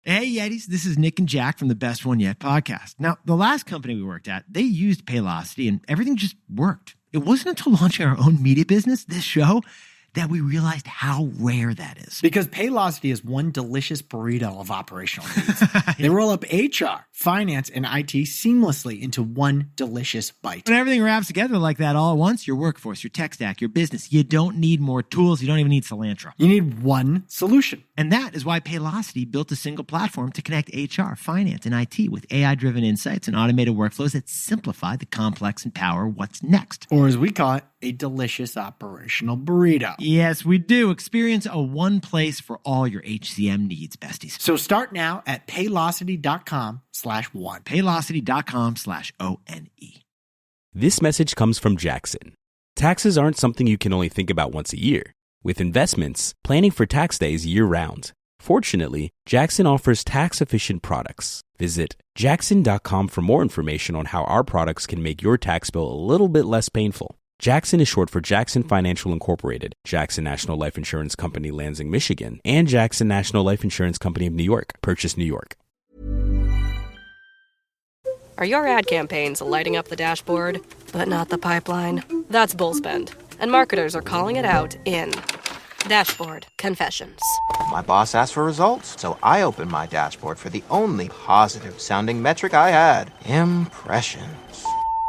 Hey, Yetis, this is Nick and Jack from the Best One Yet podcast. Now, the last company we worked at, they used Paylocity and everything just worked. It wasn't until launching our own media business, this show, that we realized how rare that is. Because Paylocity is one delicious burrito of operational needs. They roll up HR, finance, and IT seamlessly into one delicious bite. When everything wraps together like that all at once, your workforce, your tech stack, your business, you don't need more tools. You don't even need cilantro. You need one solution. And that is why Paylocity built a single platform to connect HR, finance, and IT with AI-driven insights and automated workflows that simplify the complex and power what's next. Or as we call it, a delicious operational burrito. Yes, we do. Experience a one place for all your HCM needs, besties. So start now at Paylocity.com/one. Paylocity.com/ONE. This message comes from Jackson. Taxes aren't something you can only think about once a year. With investments, planning for tax day is year-round. Fortunately, Jackson offers tax-efficient products. Visit Jackson.com for more information on how our products can make your tax bill a little bit less painful. Jackson is short for Jackson Financial Incorporated, Jackson National Life Insurance Company, Lansing, Michigan, and Jackson National Life Insurance Company of New York, Purchase, New York. Are your ad campaigns lighting up the dashboard, but not the pipeline? That's bullspend, and marketers are calling it out in Dashboard Confessions. My boss asked for results, so I opened my dashboard for the only positive-sounding metric I had: impressions.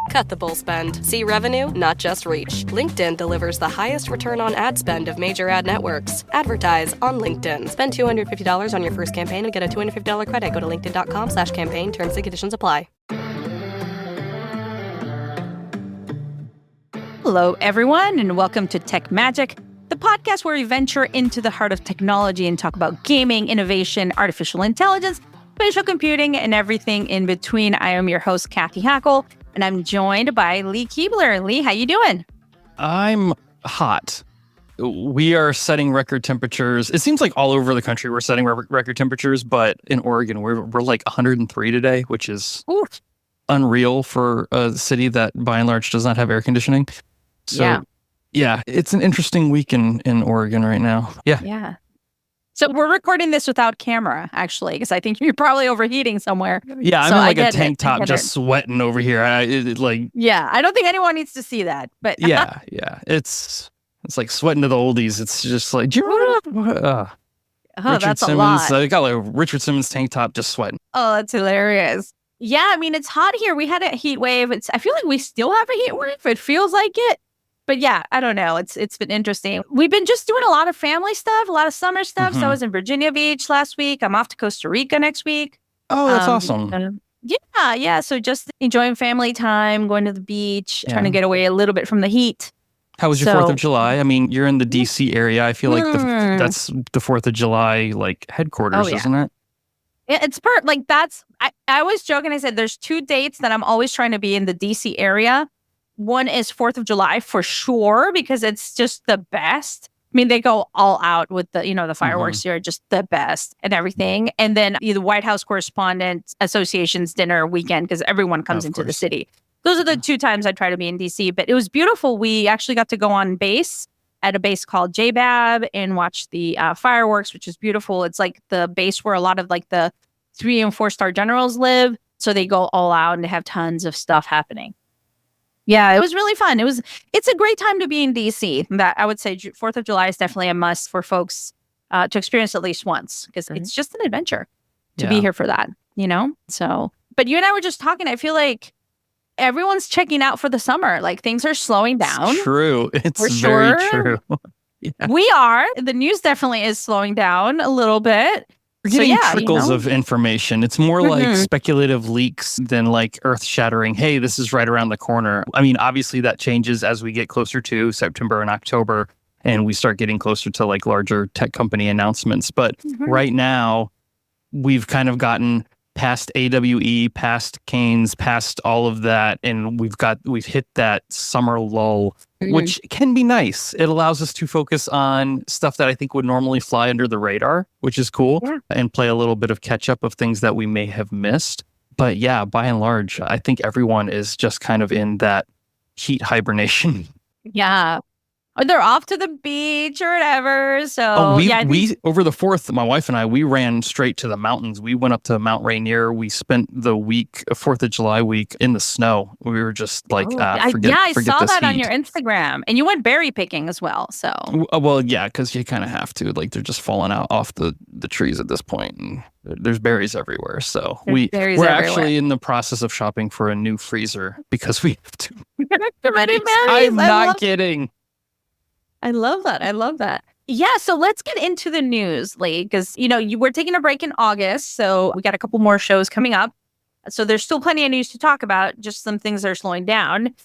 Cut the bull spend. See revenue, not just reach. LinkedIn delivers the highest return on ad spend of major ad networks. Advertise on LinkedIn. Spend $250 on your first campaign and get a $250 credit. Go to linkedin.com/campaign. Terms and conditions apply. Hello, everyone, and welcome to Tech Magic, the podcast where we venture into the heart of technology and talk about gaming, innovation, artificial intelligence, spatial computing, and everything in between. I am your host, Cathy Hackl, and I'm joined by Lee Kebler. Lee, how you doing? I'm hot. We are setting record temperatures. It seems like all over the country we're setting record temperatures, but in Oregon we're like 103 today, which is unreal for a city that by and large does not have air conditioning. So yeah, it's an interesting week in Oregon right now. Yeah. So we're recording this without camera, actually, because I think you're probably overheating somewhere. Yeah, I'm in like a tank top just sweating over here. I don't think anyone needs to see that. But yeah. It's like sweating to the oldies. It's just like, Richard that's Simmons, a lot. I got like a Richard Simmons tank top just sweating. Oh, that's hilarious. Yeah, I mean, it's hot here. We had a heat wave. I feel like we still have a heat wave. It feels like it. But yeah, I don't know. It's been interesting. We've been just doing a lot of family stuff, a lot of summer stuff. So I was in Virginia Beach last week. I'm off to Costa Rica next week. Oh, that's awesome. Yeah. So just enjoying family time, going to the beach, trying to get away a little bit from the heat. How was your 4th of July? I mean, you're in the DC area. I feel like that's the 4th of July like headquarters, isn't it? Yeah, it's I was joking. I said there's 2 dates that I'm always trying to be in the DC area. One is 4th of July for sure, because it's just the best. I mean, they go all out with the fireworks here, just the best and everything. And then the White House Correspondents Association's dinner weekend, because everyone comes into the city. Those are the 2 times I try to be in DC, but it was beautiful. We actually got to go on base at a base called JBAB and watch the fireworks, which is beautiful. It's like the base where a lot of like the 3- and 4-star generals live. So they go all out and they have tons of stuff happening. Yeah, it was really fun. It's a great time to be in DC. That I would say 4th of July is definitely a must for folks to experience at least once, because it's just an adventure to be here for that, So, but you and I were just talking. I feel like everyone's checking out for the summer. Like things are slowing down. It's true. It's very true. We are. The news definitely is slowing down a little bit. We're getting trickles of information. It's more like speculative leaks than like earth-shattering, hey, this is right around the corner. I mean, obviously that changes as we get closer to September and October and we start getting closer to like larger tech company announcements. But right now, we've kind of gotten past AWE, past Canes, past all of that, and we've hit that summer lull, which can be nice. It allows us to focus on stuff that I think would normally fly under the radar, which is cool, and play a little bit of catch up of things that we may have missed. But yeah, by and large, I think everyone is just kind of in that heat hibernation. Yeah. Or they're off to the beach or whatever. So Oh, yeah, we over the 4th, my wife and I, we ran straight to the mountains. We went up to Mount Rainier. We spent the week, 4th of July week, in the snow. We were just like, forget I forget saw this that on heat. your Instagram, and you went berry picking as well. So Well, yeah, because you kind of have to. Like, they're just falling out off the trees at this point, and there's berries everywhere. So we're everywhere. actually in the process of shopping for a new freezer because we have to. Too many berries. I'm not kidding. I love that. I love that. Yeah, so let's get into the news, Lee, because you were taking a break in August, so we got a couple more shows coming up. So there's still plenty of news to talk about, just some things that are slowing down.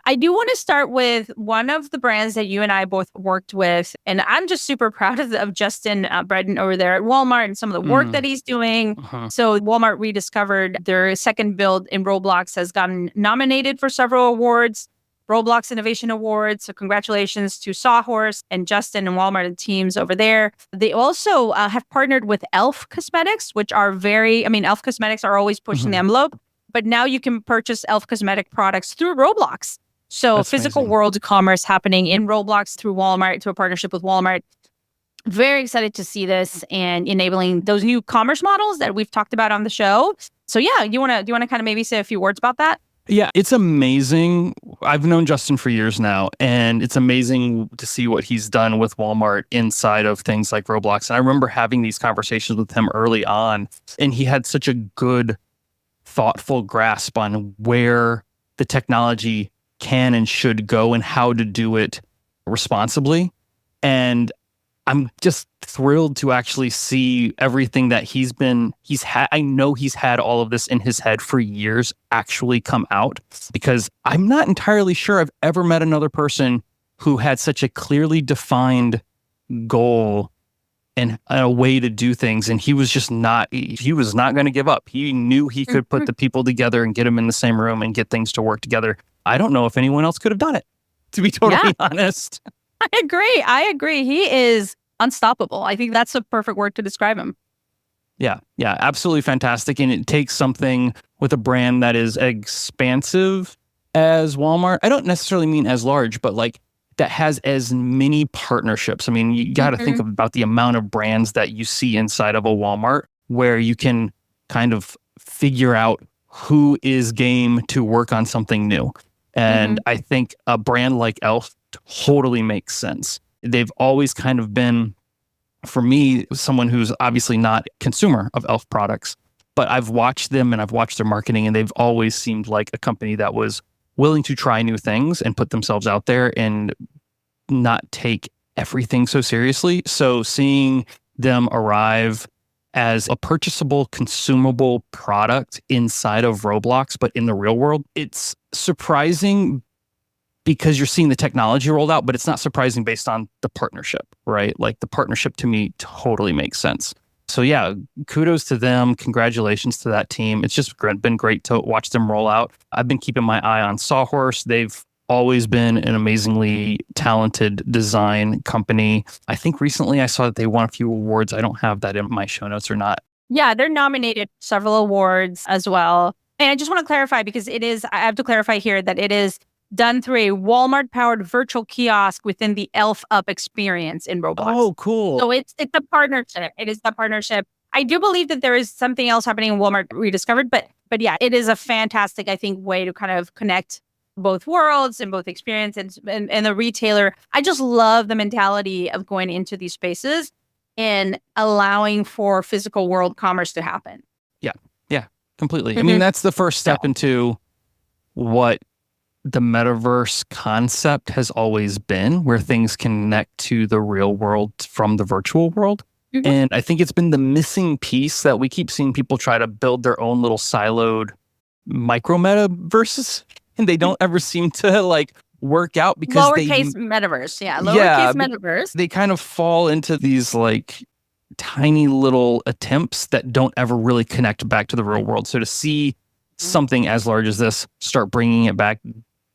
I do want to start with one of the brands that you and I both worked with, and I'm just super proud of Justin Breton over there at Walmart and some of the work that he's doing. So Walmart rediscovered their second build in Roblox has gotten nominated for several awards. Roblox Innovation Awards. So congratulations to Sawhorse and Justin and Walmart and teams over there. They also have partnered with e.l.f. Cosmetics, which are e.l.f. Cosmetics are always pushing the envelope, but now you can purchase e.l.f. Cosmetic products through Roblox. So That's physical amazing. world commerce happening in Roblox through Walmart, to a partnership with Walmart. Very excited to see this and enabling those new commerce models that we've talked about on the show. So yeah, do you want to kind of maybe say a few words about that? Yeah, it's amazing. I've known Justin for years now, and it's amazing to see what he's done with Walmart inside of things like Roblox. And I remember having these conversations with him early on, and he had such a good, thoughtful grasp on where the technology can and should go and how to do it responsibly. And I'm just thrilled to actually see everything that he's had. I know he's had all of this in his head for years actually come out, because I'm not entirely sure I've ever met another person who had such a clearly defined goal and a way to do things. And he was not going to give up. He knew he could put the people together and get them in the same room and get things to work together. I don't know if anyone else could have done it, to be totally honest. I agree. He is unstoppable. I think that's a perfect word to describe him. Yeah, absolutely fantastic. And it takes something with a brand that is expansive as Walmart. I don't necessarily mean as large, but like that has as many partnerships. I mean, you got to think about the amount of brands that you see inside of a Walmart, where you can kind of figure out who is game to work on something new. And I think a brand like e.l.f. totally makes sense. They've always kind of been, for me, someone who's obviously not a consumer of e.l.f. products, but I've watched them and I've watched their marketing, and they've always seemed like a company that was willing to try new things and put themselves out there and not take everything so seriously. So seeing them arrive as a purchasable, consumable product inside of Roblox, but in the real world, it's surprising because you're seeing the technology rolled out, but it's not surprising based on the partnership, right? Like the partnership to me totally makes sense. So yeah, kudos to them. Congratulations to that team. It's just been great to watch them roll out. I've been keeping my eye on Sawhorse. They've always been an amazingly talented design company. I think recently I saw that they won a few awards. I don't have that in my show notes or not. Yeah, they're nominated for several awards as well. And I just want to clarify, because I have to clarify here that it is done through a Walmart-powered virtual kiosk within the e.l.f. Up experience in Roblox. Oh, cool. So it's a partnership. It is a partnership. I do believe that there is something else happening in Walmart Rediscovered, but yeah, it is a fantastic, I think, way to kind of connect both worlds and both experience and the retailer. I just love the mentality of going into these spaces and allowing for physical world commerce to happen. Yeah, completely. I mean, that's the first step into what the metaverse concept has always been, where things connect to the real world from the virtual world. And I think it's been the missing piece that we keep seeing people try to build their own little siloed micro metaverses, and they don't ever seem to like work out because lowercase metaverse. Yeah, lowercase metaverse. They kind of fall into these like tiny little attempts that don't ever really connect back to the real world. So to see something as large as this start bringing it back,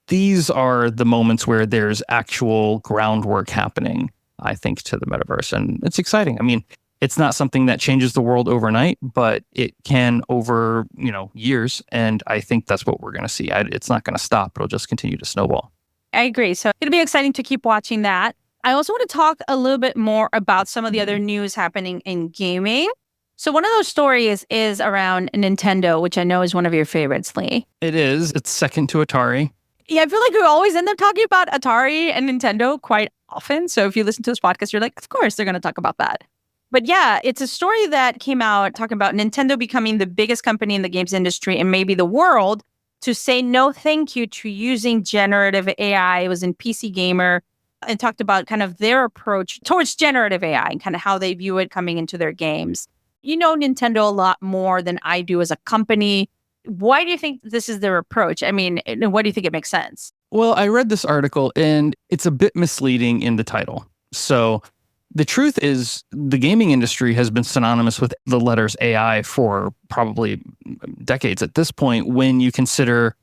these are the moments where there's actual groundwork happening, I think, to the metaverse. And it's exciting. I mean, it's not something that changes the world overnight, but it can over, years. And I think that's what we're going to see. It's not going to stop. It'll just continue to snowball. I agree. So it'll be exciting to keep watching that. I also want to talk a little bit more about some of the other news happening in gaming. So one of those stories is around Nintendo, which I know is one of your favorites, Lee. It is. It's second to Atari. Yeah, I feel like we always end up talking about Atari and Nintendo quite often. So if you listen to this podcast, you're like, of course, they're going to talk about that. But yeah, it's a story that came out talking about Nintendo becoming the biggest company in the games industry and maybe the world to say no thank you to using generative AI. It was in PC Gamer and talked about kind of their approach towards generative AI and kind of how they view it coming into their games. You know Nintendo a lot more than I do as a company. Why do you think this is their approach? I mean, why do you think it makes sense? Well, I read this article and it's a bit misleading in the title. So the truth is the gaming industry has been synonymous with the letters AI for probably decades at this point when you consider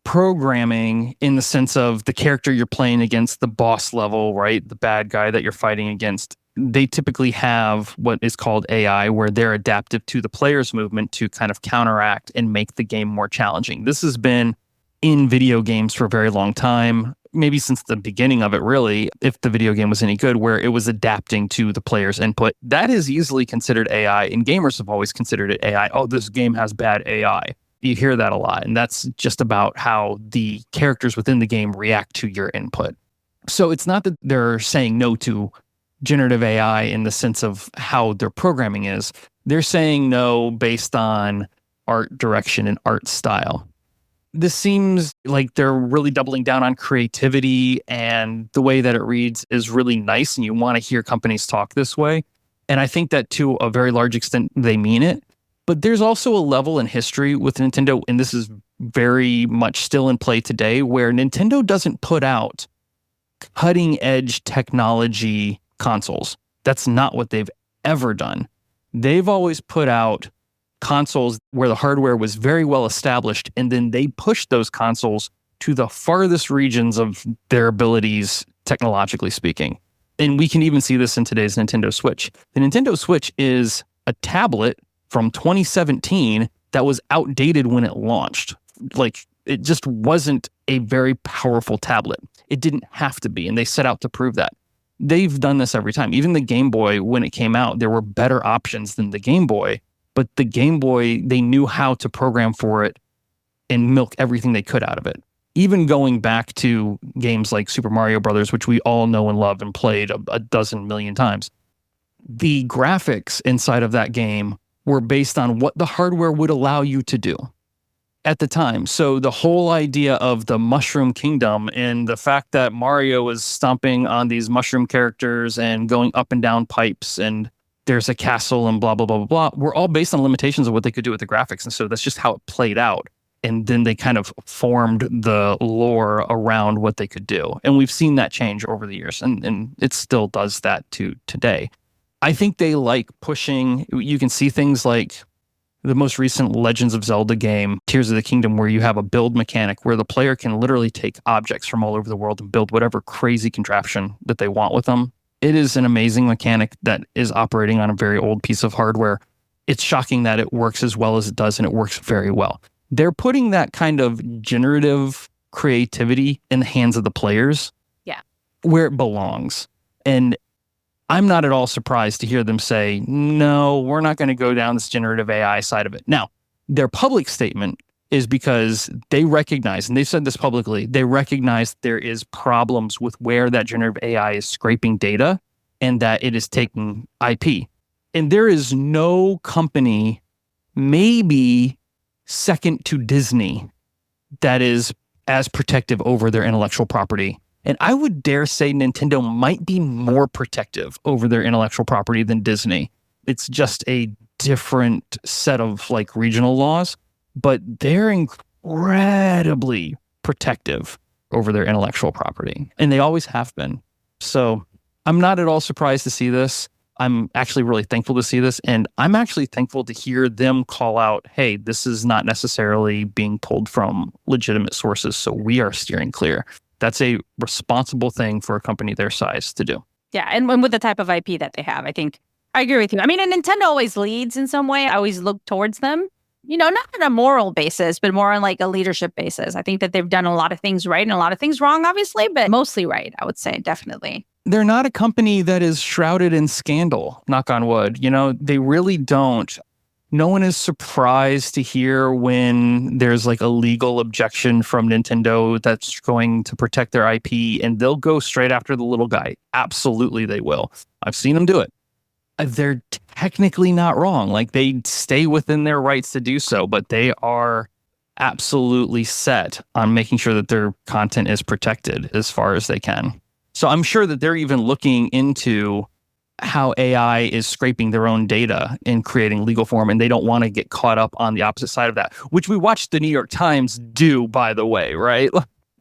programming in the sense of the character you're playing against, the boss level, right? The bad guy that you're fighting against. They typically have what is called AI, where they're adaptive to the player's movement to kind of counteract and make the game more challenging. This has been in video games for a very long time, maybe since the beginning of it, really, if the video game was any good, where it was adapting to the player's input. That is easily considered AI, and gamers have always considered it AI. Oh, this game has bad AI. You hear that a lot, and that's just about how the characters within the game react to your input. So it's not that they're saying no to generative AI in the sense of how their programming is. They're saying no based on art direction and art style. This seems like they're really doubling down on creativity, and the way that it reads is really nice, and you want to hear companies talk this way. And I think that to a very large extent, they mean it. But there's also a level in history with Nintendo, and this is very much still in play today, where Nintendo doesn't put out cutting edge technology consoles. That's not what they've ever done. They've always put out consoles where the hardware was very well established, and then they pushed those consoles to the farthest regions of their abilities, technologically speaking. And we can even see this in today's Nintendo Switch. The Nintendo Switch is a tablet from 2017 that was outdated when it launched. Like, it just wasn't a very powerful tablet. It didn't have to be, and they set out to prove that. They've done this every time. Even the Game Boy, when it came out, there were better options than the Game Boy, but the Game Boy, they knew how to program for it and milk everything they could out of it. Even going back to games like Super Mario Brothers, which we all know and love and played a dozen million times, the graphics inside of that game were based on what the hardware would allow you to do at the time. So the whole idea of the Mushroom Kingdom and the fact that Mario is stomping on these mushroom characters and going up and down pipes and there's a castle and blah, blah, blah, blah, blah, were all based on limitations of what they could do with the graphics. And so that's just how it played out. And then they kind of formed the lore around what they could do. And we've seen that change over the years. And it still does that to today. I think they like pushing, you can see things like the most recent Legends of Zelda game, Tears of the Kingdom, where you have a build mechanic where the player can literally take objects from all over the world and build whatever crazy contraption that they want with them. It is an amazing mechanic that is operating on a very old piece of hardware. It's shocking that it works as well as it does, and it works very well. They're putting that kind of generative creativity in the hands of the players, where it belongs. And I'm not at all surprised to hear them say, no, we're not going to go down this generative AI side of it. Now, their public statement is because they recognize, and they've said this publicly, they recognize there is problems with where that generative AI is scraping data and that it is taking IP. And there is no company, maybe second to Disney, that is as protective over their intellectual property. And I would dare say Nintendo might be more protective over their intellectual property than Disney. It's just a different set of like regional laws, but they're incredibly protective over their intellectual property. And they always have been. So I'm not at all surprised to see this. I'm actually really thankful to see this. And I'm actually thankful to hear them call out, hey, this is not necessarily being pulled from legitimate sources, so we are steering clear. That's a responsible thing for a company their size to do. Yeah, and with the type of IP that they have, I think I agree with you. I mean, and Nintendo always leads in some way. I always look towards them. not on a moral basis, but more on like a leadership basis. I think that they've done a lot of things right and a lot of things wrong, obviously, but mostly right, I would say, definitely. They're not a company that is shrouded in scandal, knock on wood. They really don't. No one is surprised to hear when there's like a legal objection from Nintendo that's going to protect their IP, and they'll go straight after the little guy. Absolutely, they will. I've seen them do it. They're technically not wrong. Like, they stay within their rights to do so, but they are absolutely set on making sure that their content is protected as far as they can. So I'm sure that they're even looking into how AI is scraping their own data and creating legal form, and they don't want to get caught up on the opposite side of that, which we watched the New York Times do, by the way, right?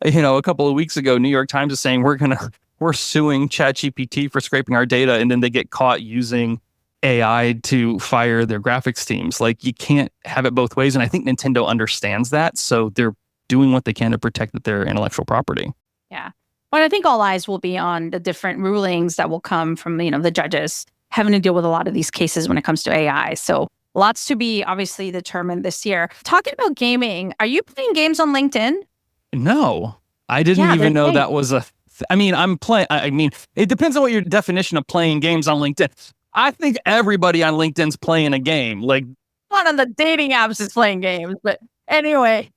A couple of weeks ago, New York Times is saying we're suing ChatGPT for scraping our data, and then they get caught using AI to fire their graphics teams. Like, you can't have it both ways, and I think Nintendo understands that, so they're doing what they can to protect their intellectual property. Yeah. But I think all eyes will be on the different rulings that will come from, the judges having to deal with a lot of these cases when it comes to AI. So lots to be obviously determined this year. Talking about gaming, are you playing games on LinkedIn? No, I didn't even know that was I'm playing. It depends on what your definition of playing games on LinkedIn. I think everybody on LinkedIn's playing a game. Like, not on the dating apps is playing games, but anyway,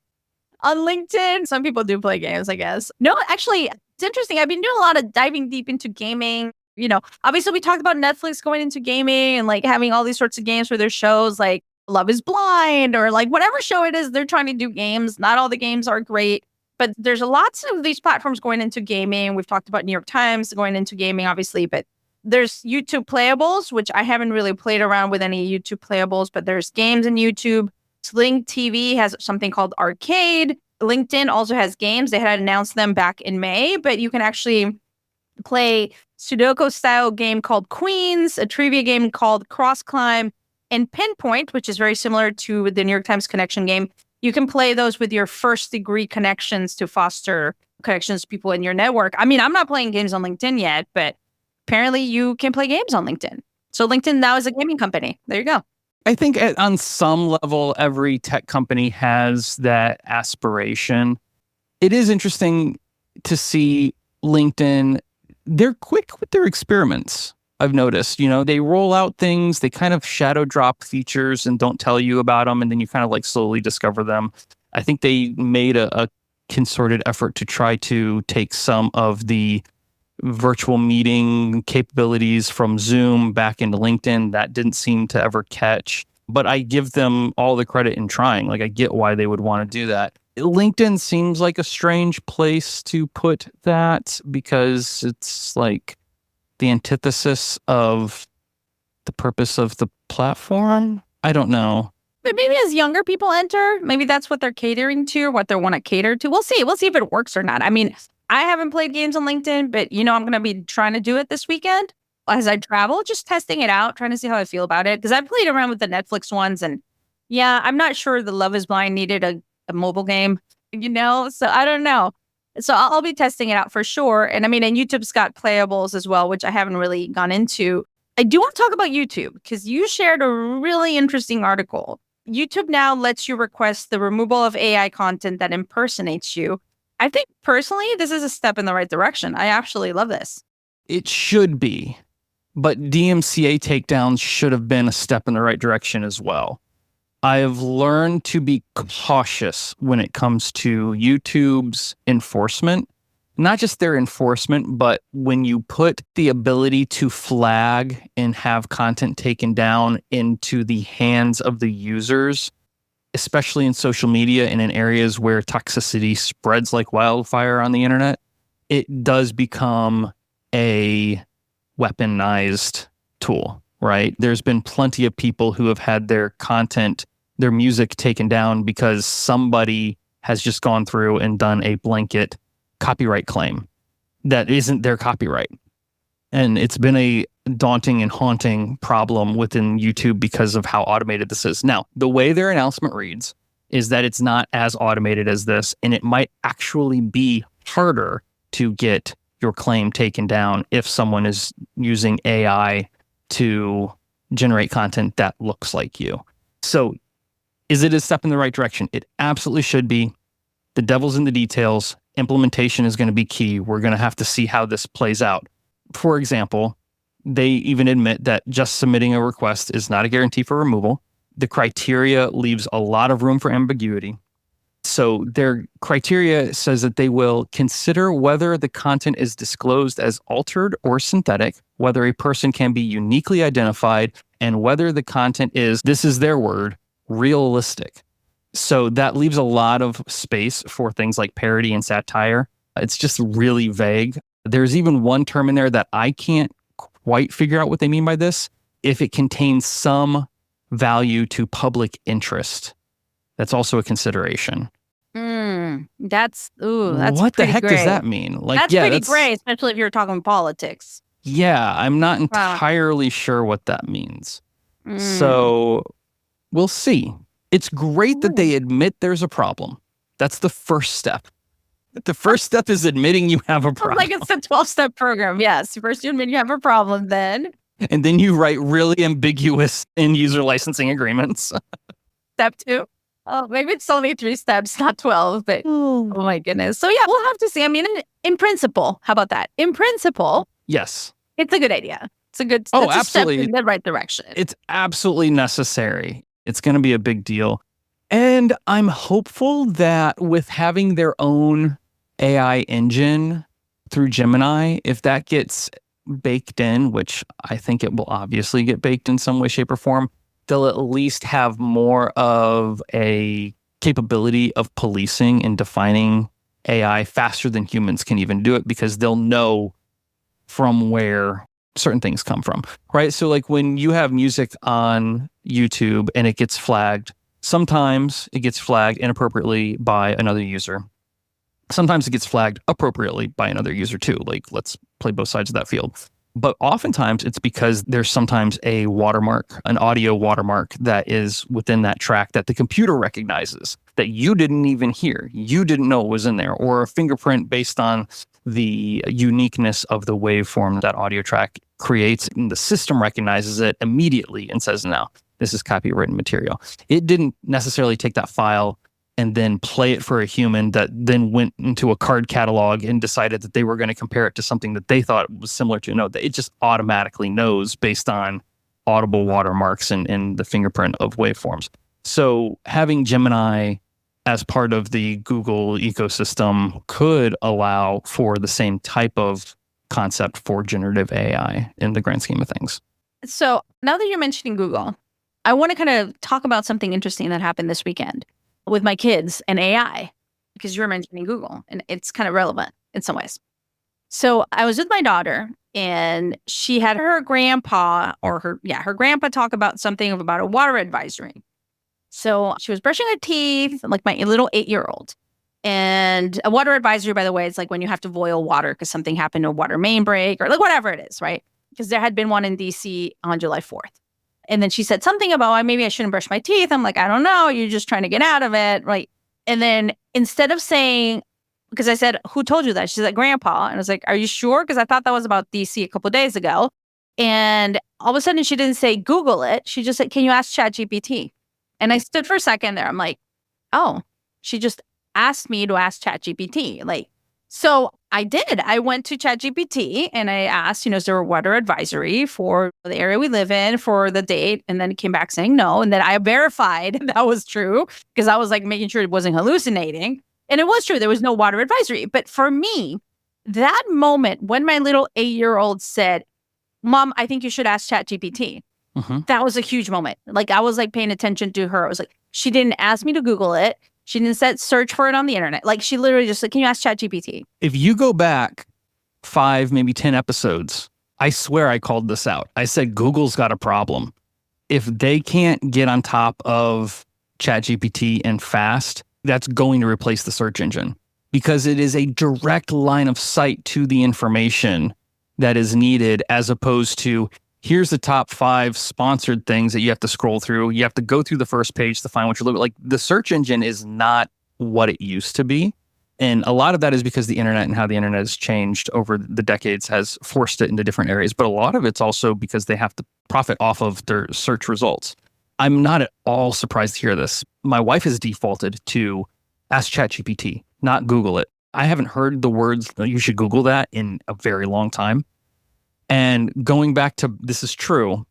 on LinkedIn, some people do play games, I guess. No, actually, it's interesting. I've been doing a lot of diving deep into gaming. Obviously we talked about Netflix going into gaming and like having all these sorts of games for their shows, like Love is Blind or like whatever show it is, they're trying to do games. Not all the games are great, but there's lots of these platforms going into gaming. We've talked about New York Times going into gaming, obviously, but there's YouTube playables, which I haven't really played around with any YouTube playables, but there's games in YouTube. Sling TV has something called Arcade. LinkedIn also has games. They had announced them back in May, but you can actually play Sudoku style game called Queens, a trivia game called Cross Climb, and Pinpoint, which is very similar to the New York Times Connection game. You can play those with your first degree connections to foster connections to people in your network. I'm not playing games on LinkedIn yet, but apparently you can play games on LinkedIn. So LinkedIn now is a gaming company. There you go. I think on some level, every tech company has that aspiration. It is interesting to see LinkedIn. They're quick with their experiments, I've noticed. They roll out things, they kind of shadow drop features and don't tell you about them, and then you kind of like slowly discover them. I think they made a concerted effort to try to take some of the virtual meeting capabilities from Zoom back into LinkedIn. That didn't seem to ever catch, but I give them all the credit in trying. Like, I get why they would want to do that. LinkedIn seems like a strange place to put that because it's like the antithesis of the purpose of the platform. I don't know. But maybe as younger people enter, maybe that's what they're catering to or what they want to cater to. We'll see. We'll see if it works or not. I haven't played games on LinkedIn, but I'm going to be trying to do it this weekend as I travel, just testing it out, trying to see how I feel about it. Because I've played around with the Netflix ones, and yeah, I'm not sure the Love is Blind needed a mobile game, so I don't know. So I'll be testing it out for sure. And and YouTube's got playables as well, which I haven't really gone into. I do want to talk about YouTube because you shared a really interesting article. YouTube now lets you request the removal of AI content that impersonates you. I think personally, this is a step in the right direction. I actually love this. It should be, but DMCA takedowns should have been a step in the right direction as well. I have learned to be cautious when it comes to YouTube's enforcement, not just their enforcement, but when you put the ability to flag and have content taken down into the hands of the users, especially in social media and in areas where toxicity spreads like wildfire on the internet, it does become a weaponized tool, right? There's been plenty of people who have had their content, their music taken down because somebody has just gone through and done a blanket copyright claim that isn't their copyright. And it's been a daunting and haunting problem within YouTube because of how automated this is. Now, the way their announcement reads is that it's not as automated as this, and it might actually be harder to get your claim taken down if someone is using AI to generate content that looks like you. So Is it a step in the right direction? It absolutely should be. The devil's in the details. Implementation is going to be key. We're going to have to see how this plays out. For example, they even admit that just submitting a request is not a guarantee for removal. The criteria leaves a lot of room for ambiguity. So their criteria says that they will consider whether the content is disclosed as altered or synthetic, whether a person can be uniquely identified, and whether the content is, this is their word, realistic. So that leaves a lot of space for things like parody and satire. It's just really vague. There's even one term in there that I can't quite figure out what they mean by this. If it contains some value to public interest, that's also a consideration. That's what the heck gray. does that mean? Like, that's pretty gray, especially if you're talking politics. Yeah, I'm not entirely sure what that means. So we'll see. It's great that they admit there's a problem. That's the first step. The first step is admitting you have a problem. Like it's a 12-step program. Yes. First you admit you have a problem, then. And then you write really ambiguous end-user licensing agreements. Step 2. Oh, maybe it's only 3 steps, not 12. But oh my goodness. So yeah, we'll have to see. I mean, in principle, how about that? In principle, yes, it's a good idea. It's a good. Oh, it's absolutely. A step in the right direction. It's absolutely necessary. It's going to be a big deal. And I'm hopeful that with having their own AI engine through Gemini, if that gets baked in, which I think it will obviously get baked in some way, shape, or form, they'll at least have more of a capability of policing and defining AI faster than humans can even do it, because they'll know from where certain things come from, right? So like when you have music on YouTube and it gets flagged, sometimes it gets flagged inappropriately by another user. Sometimes it gets flagged appropriately by another user too. Like, let's play both sides of that field. But oftentimes it's because there's sometimes a watermark, an audio watermark that is within that track that the computer recognizes that you didn't even hear. You didn't know it was in there, or a fingerprint based on the uniqueness of the waveform that audio track creates. And the system recognizes it immediately and says, no, this is copywritten material. It didn't necessarily take that file and then play it for a human that then went into a card catalog and decided that they were going to compare it to something that they thought was similar to. No, it just automatically knows based on audible watermarks and the fingerprint of waveforms. So having Gemini as part of the Google ecosystem could allow for the same type of concept for generative AI in the grand scheme of things. So now that you're mentioning Google, I want to kind of talk about something interesting that happened this weekend with my kids and AI, because you were mentioning Google and it's kind of relevant in some ways. So I was with my daughter and she had her grandpa her grandpa talk about something about a water advisory. So she was brushing her teeth, like my little 8-year-old. And a water advisory, by the way, it's like when you have to boil water because something happened to a water main break or like whatever it is, right? Because there had been one in DC on July 4th. And then she said something about, maybe I shouldn't brush my teeth. I'm like, I don't know. You're just trying to get out of it, right? And then instead of saying, because I said, who told you that? She's like, Grandpa. And I was like, are you sure? Because I thought that was about DC a couple of days ago. And all of a sudden she didn't say Google it. She just said, can you ask ChatGPT? And I stood for a second there. I'm like, oh, she just asked me to ask ChatGPT. Like, so I did. I went to ChatGPT and I asked, is there a water advisory for the area we live in for the date? And then it came back saying no. And then I verified that was true because I was like making sure it wasn't hallucinating. And it was true. There was no water advisory. But for me, that moment when my little 8-year-old said, Mom, I think you should ask ChatGPT. That was a huge moment. Like I was like paying attention to her. I was like, she didn't ask me to Google it. She didn't set search for it on the internet. Like she literally just said, can you ask ChatGPT? If you go back 5, maybe 10 episodes, I swear I called this out. I said, Google's got a problem. If they can't get on top of ChatGPT and fast, that's going to replace the search engine because it is a direct line of sight to the information that is needed as opposed to here's the top 5 sponsored things that you have to scroll through. You have to go through the first page to find what you're looking like. The search engine is not what it used to be. And a lot of that is because the internet and how the internet has changed over the decades has forced it into different areas. But a lot of it's also because they have to profit off of their search results. I'm not at all surprised to hear this. My wife has defaulted to ask ChatGPT, not Google it. I haven't heard the words, you should Google that, in a very long time. And this is true,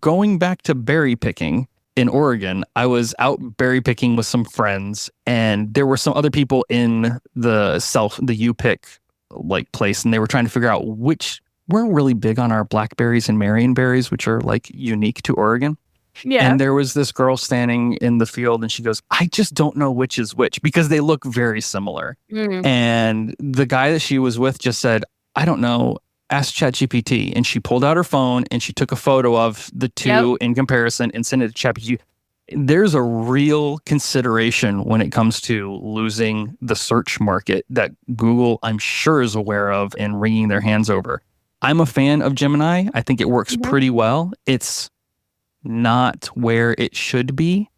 going back to berry picking in Oregon, I was out berry picking with some friends, and there were some other people in the U-Pick like place, and they were trying to figure out we're really big on our blackberries and marionberries, which are like unique to Oregon. Yeah. And there was this girl standing in the field, and she goes, I just don't know which is which because they look very similar. And the guy that she was with just said, I don't know, ask ChatGPT. And she pulled out her phone and she took a photo of the two in comparison and sent it to ChatGPT. There's a real consideration when it comes to losing the search market that Google, I'm sure, is aware of and wringing their hands over. I'm a fan of Gemini. I think it works pretty well. It's not where it should be,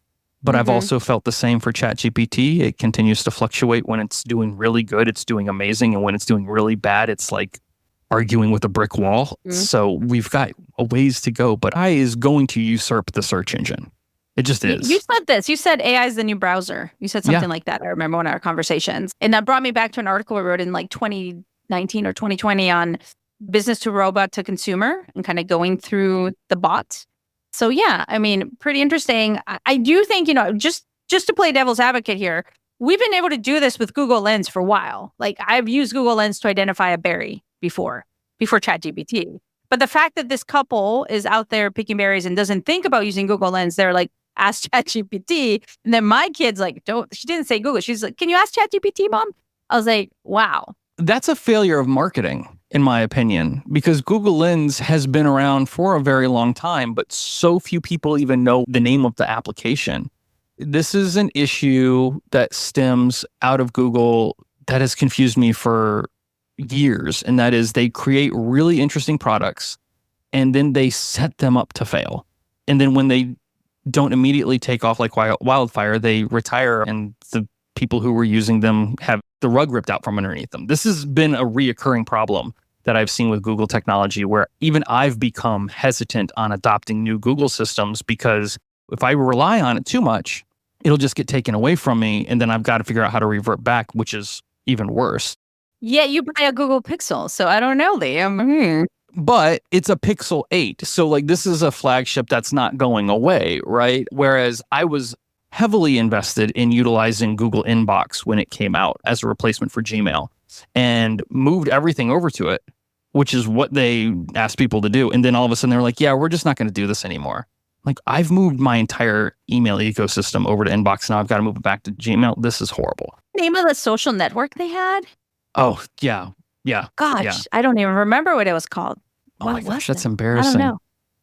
but I've also felt the same for ChatGPT. It continues to fluctuate. When it's doing really good, it's doing amazing. And when it's doing really bad, it's like arguing with a brick wall. So we've got a ways to go, but AI is going to usurp the search engine. It just is. You said this. You said AI is the new browser. You said something like that. I remember one of our conversations. And that brought me back to an article I wrote in like 2019 or 2020 on business to robot to consumer and kind of going through the bots. So yeah, I mean, pretty interesting. I do think, just to play devil's advocate here, we've been able to do this with Google Lens for a while. Like I've used Google Lens to identify a berry before ChatGPT. But the fact that this couple is out there picking berries and doesn't think about using Google Lens, they're like, ask ChatGPT. And then my kid's like, she didn't say Google. She's like, can you ask ChatGPT, Mom? I was like, wow. That's a failure of marketing, in my opinion, because Google Lens has been around for a very long time, but so few people even know the name of the application. This is an issue that stems out of Google that has confused me for years, and that is they create really interesting products and then they set them up to fail. And then when they don't immediately take off like wildfire, they retire and the people who were using them have the rug ripped out from underneath them. This has been a reoccurring problem that I've seen with Google technology, where even I've become hesitant on adopting new Google systems because if I rely on it too much, it'll just get taken away from me. And then I've got to figure out how to revert back, which is even worse. Yeah, you buy a Google Pixel, so I don't know, Liam. But it's a Pixel 8. So like this is a flagship that's not going away, right? Whereas I was heavily invested in utilizing Google Inbox when it came out as a replacement for Gmail and moved everything over to it, which is what they asked people to do. And then all of a sudden they're like, yeah, we're just not going to do this anymore. Like I've moved my entire email ecosystem over to Inbox. Now I've got to move it back to Gmail. This is horrible. Name of the social network they had? Oh, yeah. Yeah. Gosh, yeah. I don't even remember what it was called. Oh my gosh, that's I embarrassing. don't know.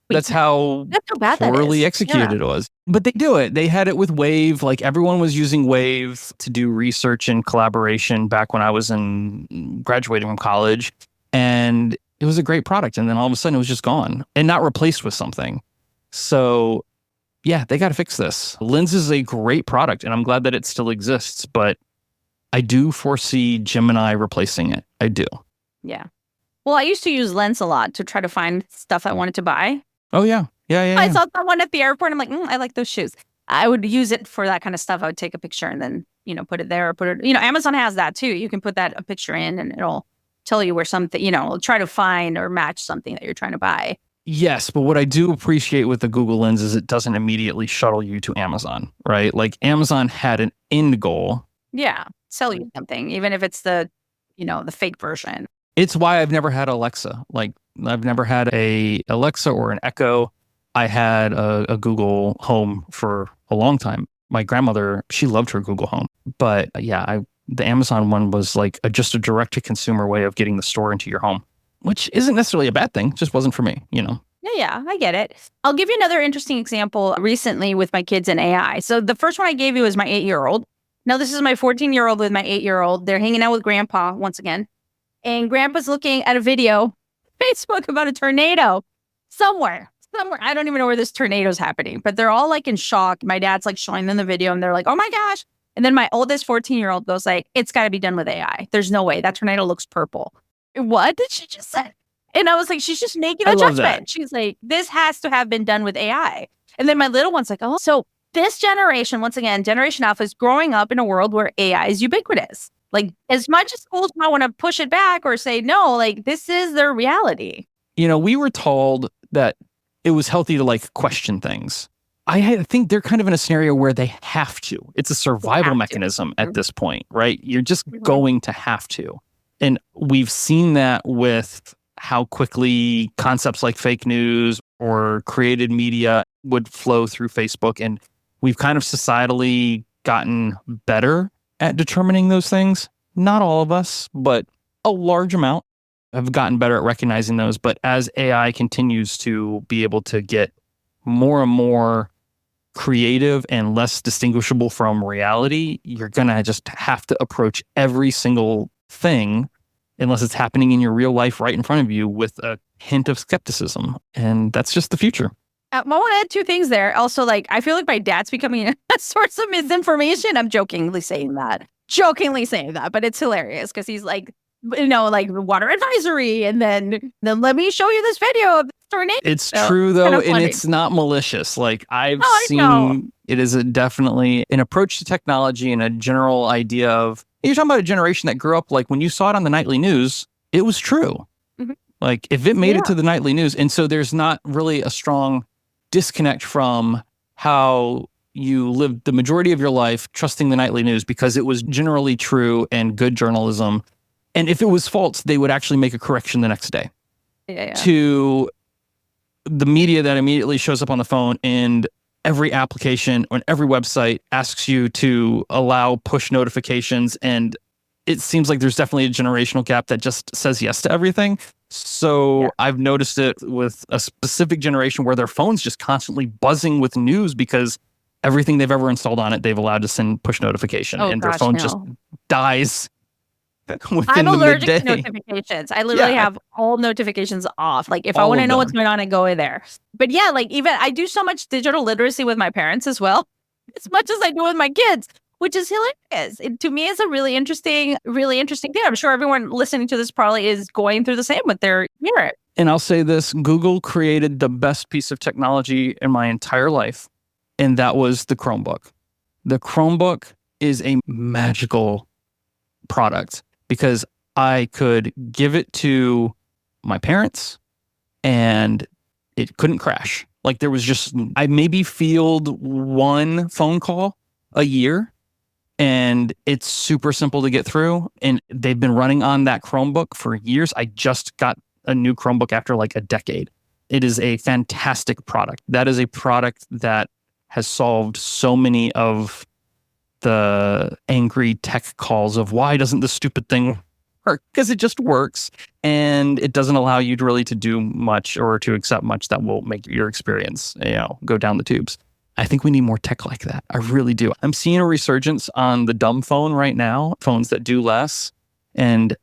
That's how bad poorly that is. executed it was. But they do it. They had it with Wave. Like everyone was using Wave to do research and collaboration back when I was graduating from college. And it was a great product. And then all of a sudden it was just gone and not replaced with something. So yeah, they got to fix this. Lens is a great product and I'm glad that it still exists, but I do foresee Gemini replacing it. I do. Yeah. Well, I used to use Lens a lot to try to find stuff I wanted to buy. Oh, yeah. Yeah. I saw someone at the airport. I'm like, I like those shoes. I would use it for that kind of stuff. I would take a picture and then, put it there or put it, Amazon has that too. You can put a picture in and it'll tell you where something, it'll try to find or match something that you're trying to buy. Yes, but what I do appreciate with the Google Lens is it doesn't immediately shuttle you to Amazon, right? Like Amazon had an end goal. Yeah, sell you something, even if it's the fake version. It's why I've never had Alexa. Like I've never had a Alexa or an Echo. I had a Google Home for a long time. My grandmother, she loved her Google Home. But the Amazon one was like just a direct-to-consumer way of getting the store into your home, which isn't necessarily a bad thing. Just wasn't for me, Yeah, I get it. I'll give you another interesting example recently with my kids and AI. So the first one I gave you is my 8-year-old. Now this is my 14-year-old with my 8-year-old. They're hanging out with Grandpa once again. And Grandpa's looking at a video, Facebook, about a tornado somewhere. I don't even know where this tornado's happening, but they're all like in shock. My dad's like showing them the video and they're like, oh my gosh. And then my oldest 14-year-old goes like, it's got to be done with AI. There's no way. That tornado looks purple. What did she just say? And I was like, she's just making a judgment. She's like, this has to have been done with AI. And then my little one's like, oh, so this generation, once again, Generation Alpha is growing up in a world where AI is ubiquitous. Like, as much as schools might want to push it back or say no, like, this is their reality. We were told that it was healthy to like question things. I think they're kind of in a scenario where they have to. It's a survival mechanism at this point, right? You're just going to have to. And we've seen that with how quickly concepts like fake news or created media would flow through Facebook. And we've kind of societally gotten better at determining those things. Not all of us, but a large amount have gotten better at recognizing those. But as AI continues to be able to get more and more creative and less distinguishable from reality, you're going to just have to approach every single thing, unless it's happening in your real life right in front of you, with a hint of skepticism. And that's just the future. I want to add two things there. Also, like, I feel like my dad's becoming a source of misinformation. I'm jokingly saying that, but it's hilarious because he's like, like water advisory. And then let me show you this video of this tornado. It's true, though, and it's not malicious. Like, I've seen it is definitely an approach to technology and a general idea of, you're talking about a generation that grew up, like, when you saw it on the nightly news, it was true. Mm-hmm. Like, if it made it to the nightly news. And so there's not really a strong disconnect from how you lived the majority of your life trusting the nightly news because it was generally true and good journalism. And if it was false, they would actually make a correction the next day. To the media that immediately shows up on the phone, and every application on every website asks you to allow push notifications. And it seems like there's definitely a generational gap that just says yes to everything. So I've noticed it with a specific generation where their phone's just constantly buzzing with news because everything they've ever installed on it, they've allowed to send push notification, and their phone just dies within I'm the allergic midday. to notifications. I literally have all notifications off. Like, if I want to know what's going on, I go in there. But yeah, like, even I do so much digital literacy with my parents as well, as much as I do with my kids, which is hilarious. To me, it's a really interesting thing. I'm sure everyone listening to this probably is going through the same with their parent. And I'll say this, Google created the best piece of technology in my entire life, and that was the Chromebook. The Chromebook is a magical product because I could give it to my parents and it couldn't crash. Like, there was just, I maybe field one phone call a year, and it's super simple to get through. And they've been running on that Chromebook for years. I just got a new Chromebook after like a decade. It is a fantastic product. That is a product that has solved so many of the angry tech calls of why doesn't this stupid thing work? Because it just works, and it doesn't allow you to really to do much or to accept much that will make your experience, go down the tubes. I think we need more tech like that. I really do. I'm seeing a resurgence on the dumb phone right now, phones that do less. And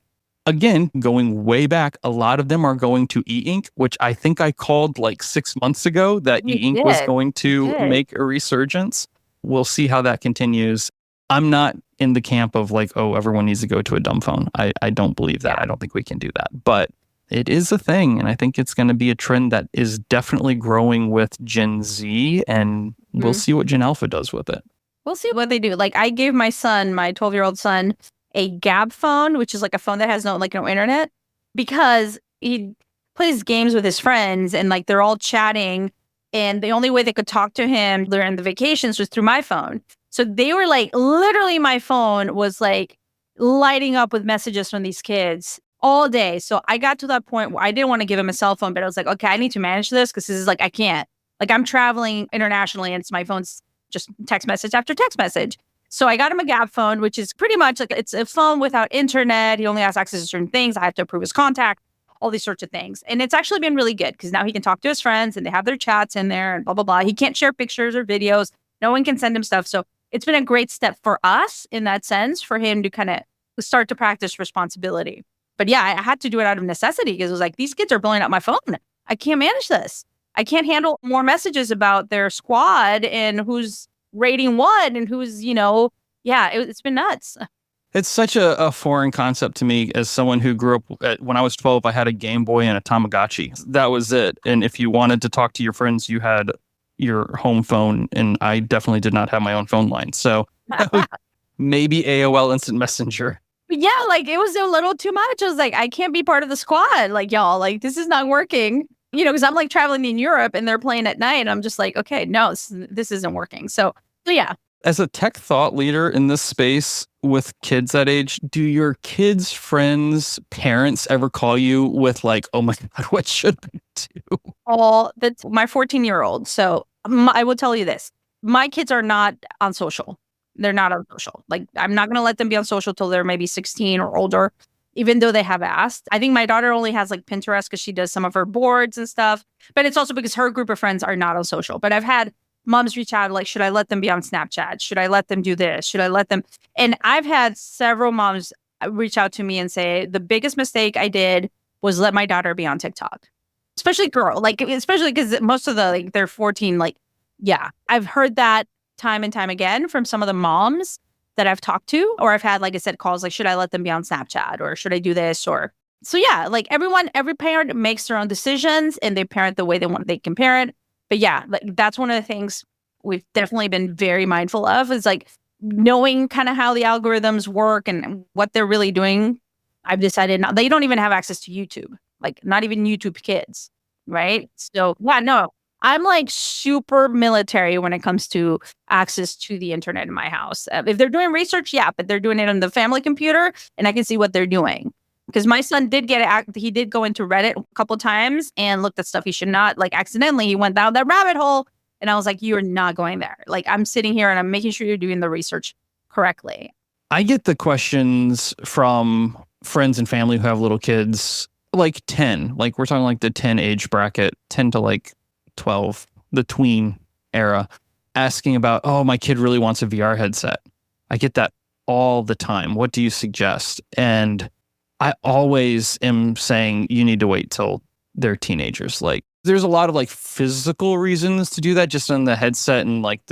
again, going way back, a lot of them are going to e-ink, which I think I called like 6 months ago that e-ink was going to make a resurgence. We'll see how that continues. I'm not in the camp of like, oh, everyone needs to go to a dumb phone. I don't believe that. I don't think we can do that. But it is a thing. And I think it's going to be a trend that is definitely growing with Gen Z. And we'll see what Gen Alpha does with it. We'll see what they do. Like, I gave my 12-year-old son, a Gab phone, which is like a phone that has no internet, because he plays games with his friends and like they're all chatting. And the only way they could talk to him during the vacations was through my phone. So they were like, literally my phone was like lighting up with messages from these kids all day. So I got to that point where I didn't want to give him a cell phone, but I was like, okay, I need to manage this because this is like, I can't. Like, I'm traveling internationally and it's my phone's just text message after text message. So I got him a Gab phone, which is pretty much like, it's a phone without internet. He only has access to certain things. I have to approve his contact, all these sorts of things. And it's actually been really good because now he can talk to his friends and they have their chats in there and blah, blah, blah. He can't share pictures or videos. No one can send him stuff. So it's been a great step for us in that sense, for him to kind of start to practice responsibility. But yeah, I had to do it out of necessity because it was like, these kids are blowing up my phone. I can't manage this. I can't handle more messages about their squad and who's rating what and who's, it's been nuts. It's such a foreign concept to me as someone who grew up, when I was 12, I had a Game Boy and a Tamagotchi. That was it. And if you wanted to talk to your friends, you had your home phone, and I definitely did not have my own phone line. So maybe AOL Instant Messenger. Yeah, like it was a little too much. I was like, I can't be part of the squad. Like, y'all, like this is not working. Because I'm like traveling in Europe and they're playing at night. And I'm just like, okay, no, this isn't working. So yeah. As a tech thought leader in this space with kids that age, do your kids' friends' parents ever call you with like, oh my God, what should I do? That's my 14-year-old. So I will tell you this. My kids are not on social. They're not on social. Like, I'm not going to let them be on social till they're maybe 16 or older, even though they have asked. I think my daughter only has like Pinterest because she does some of her boards and stuff. But it's also because her group of friends are not on social. But I've had moms reach out like, should I let them be on Snapchat? Should I let them do this? Should I let them? And I've had several moms reach out to me and say, the biggest mistake I did was let my daughter be on TikTok. Especially especially because most of they're 14. Like, yeah, I've heard that time and time again from some of the moms that I've talked to, or I've had, like I said, calls like, should I let them be on Snapchat or should I do this? So yeah, like every parent makes their own decisions and they parent the way they can parent. But yeah, like that's one of the things we've definitely been very mindful of is like knowing kind of how the algorithms work and what they're really doing. I've decided now they don't even have access to YouTube, like not even YouTube Kids, right? So yeah, no. I'm like super military when it comes to access to the internet in my house. If they're doing research, yeah, but they're doing it on the family computer and I can see what they're doing. Because my son did he did go into Reddit a couple of times and looked at stuff he should not, like accidentally he went down that rabbit hole. And I was like, you're not going there. Like I'm sitting here and I'm making sure you're doing the research correctly. I get the questions from friends and family who have little kids, like 10, like we're talking like the 10 age bracket, 10 to like 12, the tween era, asking about, oh, my kid really wants a VR headset. I get that all the time. What do you suggest? And I always am saying you need to wait till they're teenagers. Like there's a lot of like physical reasons to do that just on the headset and like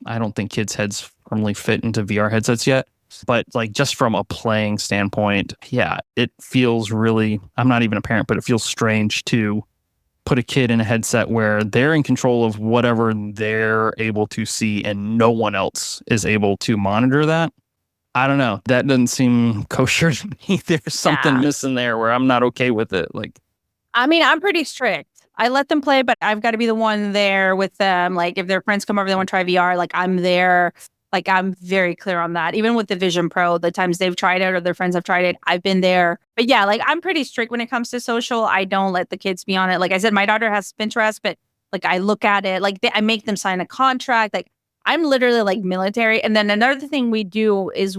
I don't think kids' heads firmly fit into VR headsets yet. But like just from a playing standpoint, yeah, it feels really, I'm not even a parent, but it feels strange to put a kid in a headset where they're in control of whatever they're able to see and no one else is able to monitor that. I don't know. That doesn't seem kosher to me. There's something missing there where I'm not okay with it. Like, I mean, I'm pretty strict. I let them play, but I've got to be the one there with them. Like if their friends come over, they want to try VR, like I'm there. Like I'm very clear on that. Even with the Vision Pro, the times they've tried it or their friends have tried it, I've been there. But yeah, like I'm pretty strict when it comes to social. I don't let the kids be on it. Like I said, my daughter has Pinterest, but like I look at it, like I make them sign a contract. Like I'm literally like military. And then another thing we do is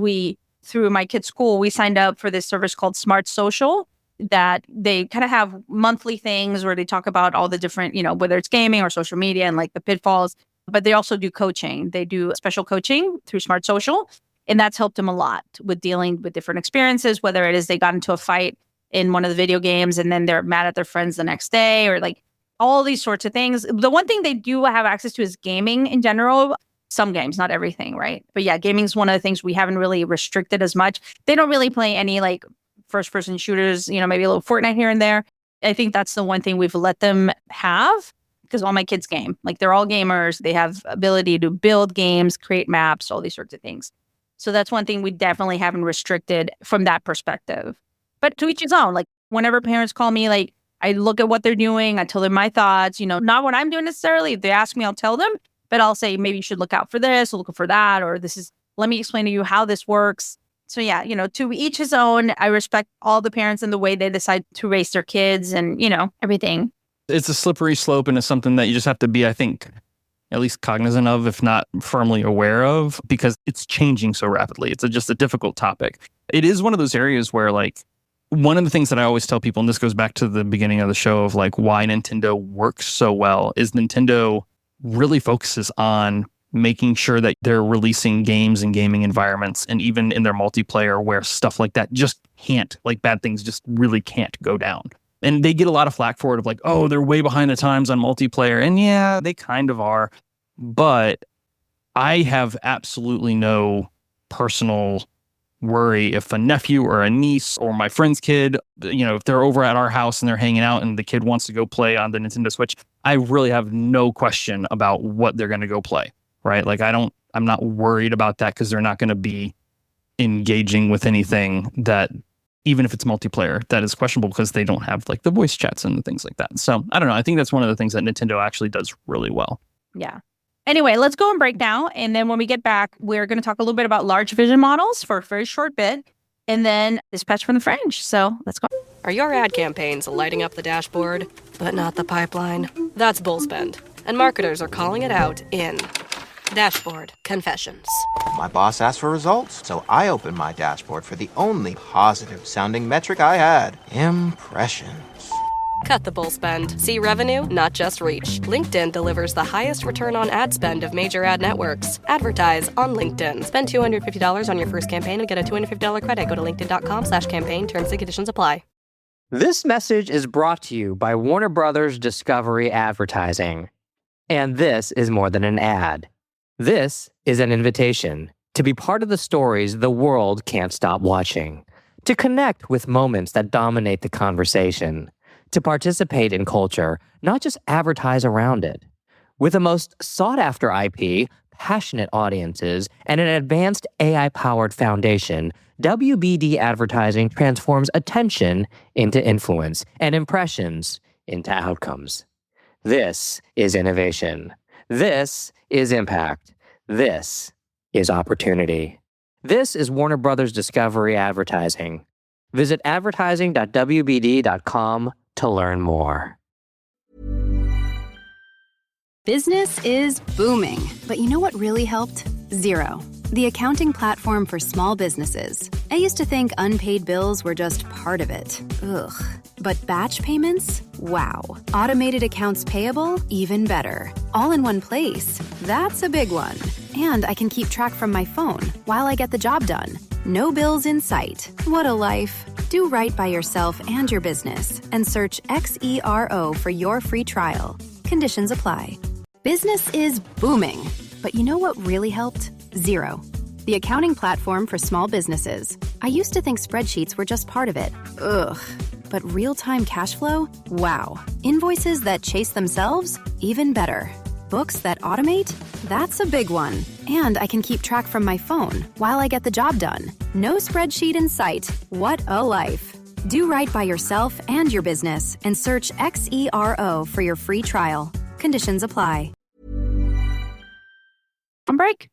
through my kid's school, we signed up for this service called Smart Social that they kind of have monthly things where they talk about all the different, whether it's gaming or social media and like the pitfalls. But they also do coaching. They do special coaching through Smart Social. And that's helped them a lot with dealing with different experiences, whether it is they got into a fight in one of the video games and then they're mad at their friends the next day or like all these sorts of things. The one thing they do have access to is gaming in general. Some games, not everything, right? But yeah, gaming is one of the things we haven't really restricted as much. They don't really play any like first-person shooters, maybe a little Fortnite here and there. I think that's the one thing we've let them have. Because all my kids game, like they're all gamers. They have ability to build games, create maps, all these sorts of things. So that's one thing we definitely haven't restricted from that perspective. But to each his own. Like whenever parents call me, like I look at what they're doing. I tell them my thoughts, not what I'm doing necessarily. If they ask me, I'll tell them. But I'll say, maybe you should look out for this or look for that. Or let me explain to you how this works. So yeah, to each his own. I respect all the parents and the way they decide to raise their kids and, everything. It's a slippery slope and it's something that you just have to be, I think, at least cognizant of, if not firmly aware of, because it's changing so rapidly. It's just a difficult topic. It is one of those areas where like one of the things that I always tell people, and this goes back to the beginning of the show of like why Nintendo works so well, is Nintendo really focuses on making sure that they're releasing games and gaming environments and even in their multiplayer where stuff like that just can't, like bad things just really can't go down. And they get a lot of flack for it of like, oh, they're way behind the times on multiplayer. And yeah, they kind of are. But I have absolutely no personal worry if a nephew or a niece or my friend's kid, if they're over at our house and they're hanging out and the kid wants to go play on the Nintendo Switch, I really have no question about what they're going to go play, right? Like I'm not worried about that because they're not going to be engaging with anything that, even if it's multiplayer, that is questionable because they don't have like the voice chats and things like that. So I don't know. I think that's one of the things that Nintendo actually does really well. Yeah. Anyway, let's go and break now. And then when we get back, we're going to talk a little bit about large vision models for a very short bit. And then dispatch from the fringe. So let's go. Are your ad campaigns lighting up the dashboard, but not the pipeline? That's bull spend. And marketers are calling it out in Dashboard Confessions. My boss asked for results, so I opened my dashboard for the only positive-sounding metric I had: impressions. Cut the bull spend. See revenue, not just reach. LinkedIn delivers the highest return on ad spend of major ad networks. Advertise on LinkedIn. Spend $250 on your first campaign and get a $250 credit. Go to linkedin.com/campaign. Terms and conditions apply. This message is brought to you by Warner Brothers Discovery Advertising. And this is more than an ad. This is an invitation to be part of the stories the world can't stop watching, to connect with moments that dominate the conversation, to participate in culture, not just advertise around it. With the most sought-after IP, passionate audiences, and an advanced AI-powered foundation, WBD advertising transforms attention into influence and impressions into outcomes. This is innovation. This is impact. This is opportunity. This is Warner Brothers Discovery Advertising. Visit advertising.wbd.com to learn more. Business is booming, but you know what really helped? Xero, the accounting platform for small businesses. I used to think unpaid bills were just part of it. Ugh. But batch payments? Wow. Automated accounts payable? Even better. All in one place. That's a big one. And I can keep track from my phone while I get the job done. No bills in sight. What a life. Do right by yourself and your business and search XERO for your free trial. Conditions apply. Business is booming, but you know what really helped? Xero, the accounting platform for small businesses. I used to think spreadsheets were just part of it. Ugh. But real-time cash flow? Wow. Invoices that chase themselves? Even better. Books that automate? That's a big one. And I can keep track from my phone while I get the job done. No spreadsheet in sight. What a life. Do right by yourself and your business and search XERO for your free trial. Conditions apply. On break.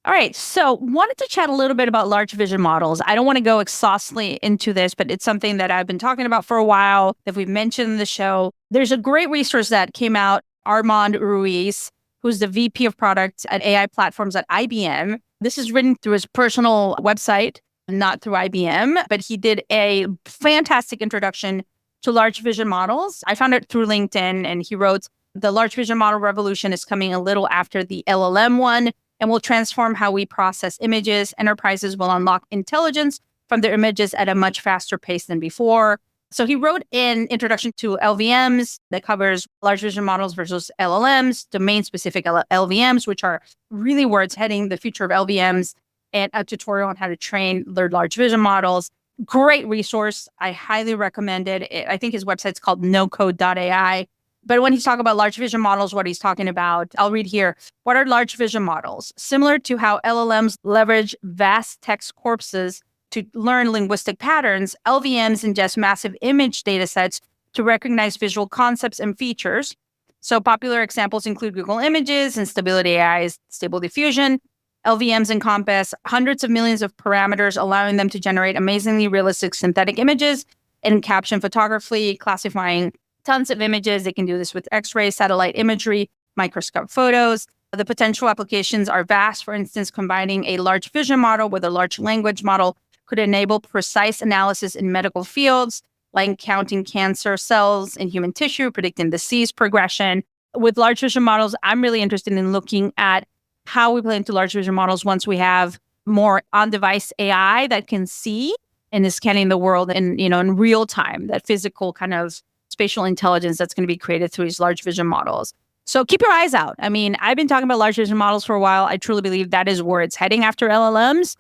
All right, so wanted to chat a little bit about large vision models. I don't want to go exhaustively into this, but it's something that I've been talking about for a while, that we've mentioned in the show. There's a great resource that came out, Armand Ruiz, who's the VP of Product at AI Platforms at IBM. This is written through his personal website, not through IBM, but he did a fantastic introduction to large vision models. I found it through LinkedIn, and he wrote, "The large vision model revolution is coming a little after the LLM one, and will transform how we process images. Enterprises will unlock intelligence from their images at a much faster pace than before." So he wrote an introduction to LVMs that covers large vision models versus LLMs, domain-specific LVMs, which are really where it's heading, the future of LVMs, and a tutorial on how to train their large vision models. Great resource. I highly recommend it. I think his website's called nocode.ai. But when he's talking about large vision models, what he's talking about, I'll read here. What are large vision models? Similar to how LLMs leverage vast text corpuses to learn linguistic patterns, LVMs ingest massive image data sets to recognize visual concepts and features. So popular examples include Google Images and Stability AI's Stable Diffusion. LVMs encompass hundreds of millions of parameters, allowing them to generate amazingly realistic synthetic images and caption photography, classifying tons of images. They can do this with X-ray, satellite imagery, microscope photos. The potential applications are vast. For instance, combining a large vision model with a large language model could enable precise analysis in medical fields, like counting cancer cells in human tissue, predicting disease progression. With large vision models, I'm really interested in looking at how we play into large vision models once we have more on-device AI that can see and is scanning the world in real time, that physical kind of spatial intelligence that's going to be created through these large vision models. So keep your eyes out. I mean, I've been talking about large vision models for a while. I truly believe that is where it's heading after LLMs.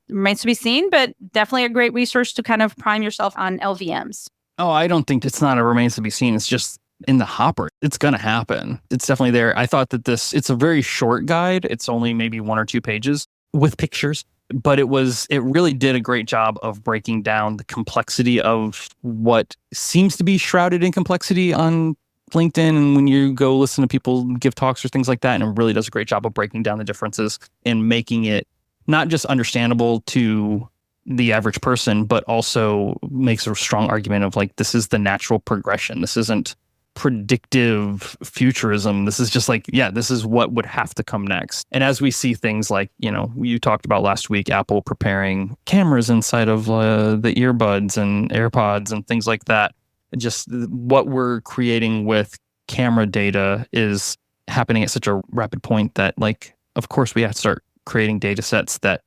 remains to be seen, but definitely a great resource to kind of prime yourself on LVMs. Oh, I don't think it's not a remains to be seen. It's just in the hopper. It's going to happen. It's definitely there. I thought that it's a very short guide. It's only maybe 1 or 2 pages with pictures, but it really did a great job of breaking down the complexity of what seems to be shrouded in complexity on LinkedIn. And when you go listen to people give talks or things like that, and it really does a great job of breaking down the differences and making it not just understandable to the average person, but also makes a strong argument of like, this is the natural progression. This isn't predictive futurism. This is just like, this is what would have to come next. And as we see things like, you talked about last week, Apple preparing cameras inside of the earbuds and AirPods and things like that, just what we're creating with camera data is happening at such a rapid point that, like, of course we have to start creating data sets that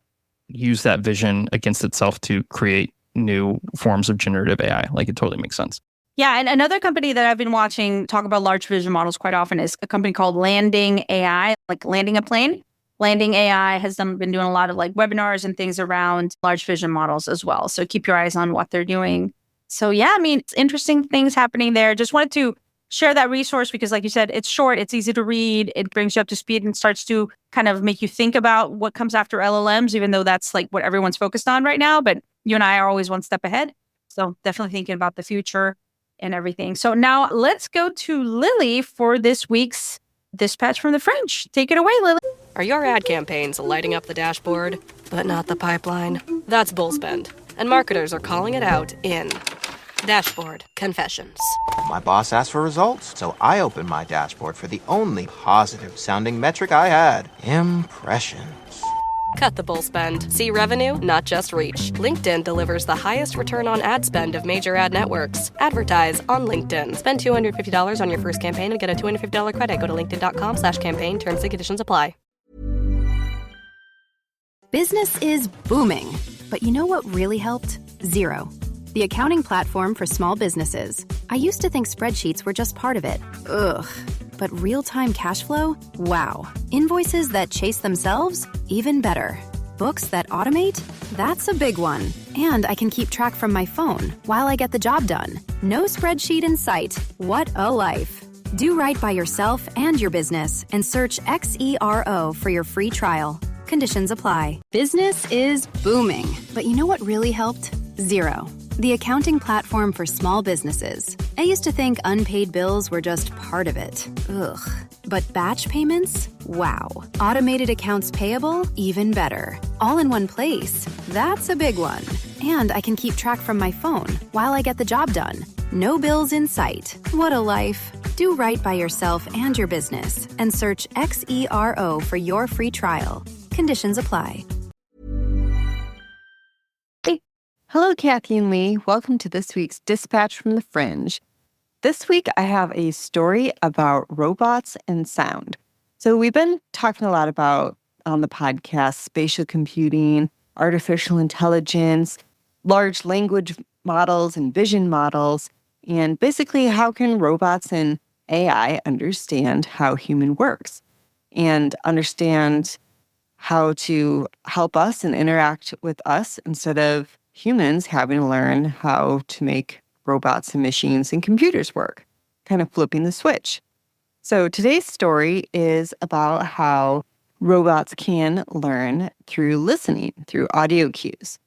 use that vision against itself to create new forms of generative AI. Like, it totally makes sense. Yeah, and another company that I've been watching talk about large vision models quite often is a company called Landing AI, like landing a plane. Landing AI has been doing a lot of like webinars and things around large vision models as well. So keep your eyes on what they're doing. So yeah, it's interesting things happening there. Just wanted to share that resource because, like you said, it's short, it's easy to read, it brings you up to speed and starts to kind of make you think about what comes after LLMs, even though that's like what everyone's focused on right now. But you and I are always one step ahead. So definitely thinking about the future and everything. So now let's go to Lily for this week's Dispatch from the Fringe. Take it away, Lily. Are your ad campaigns lighting up the dashboard, but not the pipeline? That's bull spend, and marketers are calling it out in Dashboard Confessions. My boss asked for results, so I opened my dashboard for the only positive-sounding metric I had: impressions. Cut the bull spend. See revenue, not just reach. LinkedIn delivers the highest return on ad spend of major ad networks. Advertise on LinkedIn. Spend $250 on your first campaign and get a $250 credit. Go to linkedin.com/campaign. Terms and conditions apply. Business is booming. But you know what really helped? Xero, the accounting platform for small businesses. I used to think spreadsheets were just part of it. Ugh. But real-time cash flow? Wow. Invoices that chase themselves? Even better. Books that automate? That's a big one. And I can keep track from my phone while I get the job done. No spreadsheet in sight. What a life. Do right by yourself and your business and search XERO for your free trial. Conditions apply. Business is booming. But you know what really helped? Xero, the accounting platform for small businesses. I used to think unpaid bills were just part of it. Ugh. But batch payments? Wow. Automated accounts payable? Even better. All in one place. That's a big one. And I can keep track from my phone while I get the job done. No bills in sight. What a life. Do right by yourself and your business and search XERO for your free trial. Conditions apply. Hello, Cathy and Lee. Welcome to this week's Dispatch from the Fringe. This week, I have a story about robots and sound. So we've been talking a lot about, on the podcast, spatial computing, artificial intelligence, large language models and vision models, and basically how can robots and AI understand how human works and understand how to help us and interact with us instead of humans having to learn how to make robots and machines and computers work, kind of flipping the switch. So today's story is about how robots can learn through listening, through audio cues.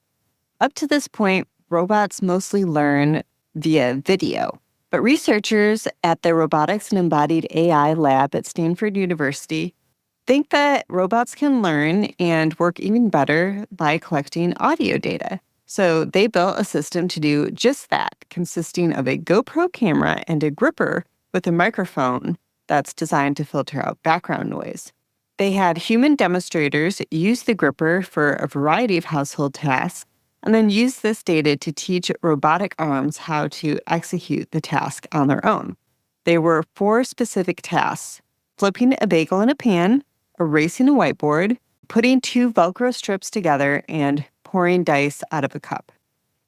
Up to this point, robots mostly learn via video, but researchers at the Robotics and Embodied AI lab at Stanford University think that robots can learn and work even better by collecting audio data. So they built a system to do just that, consisting of a GoPro camera and a gripper with a microphone that's designed to filter out background noise. They had human demonstrators use the gripper for a variety of household tasks, and then use this data to teach robotic arms how to execute the task on their own. There were 4 specific tasks: flipping a bagel in a pan, erasing a whiteboard, putting 2 Velcro strips together, and pouring dice out of a cup.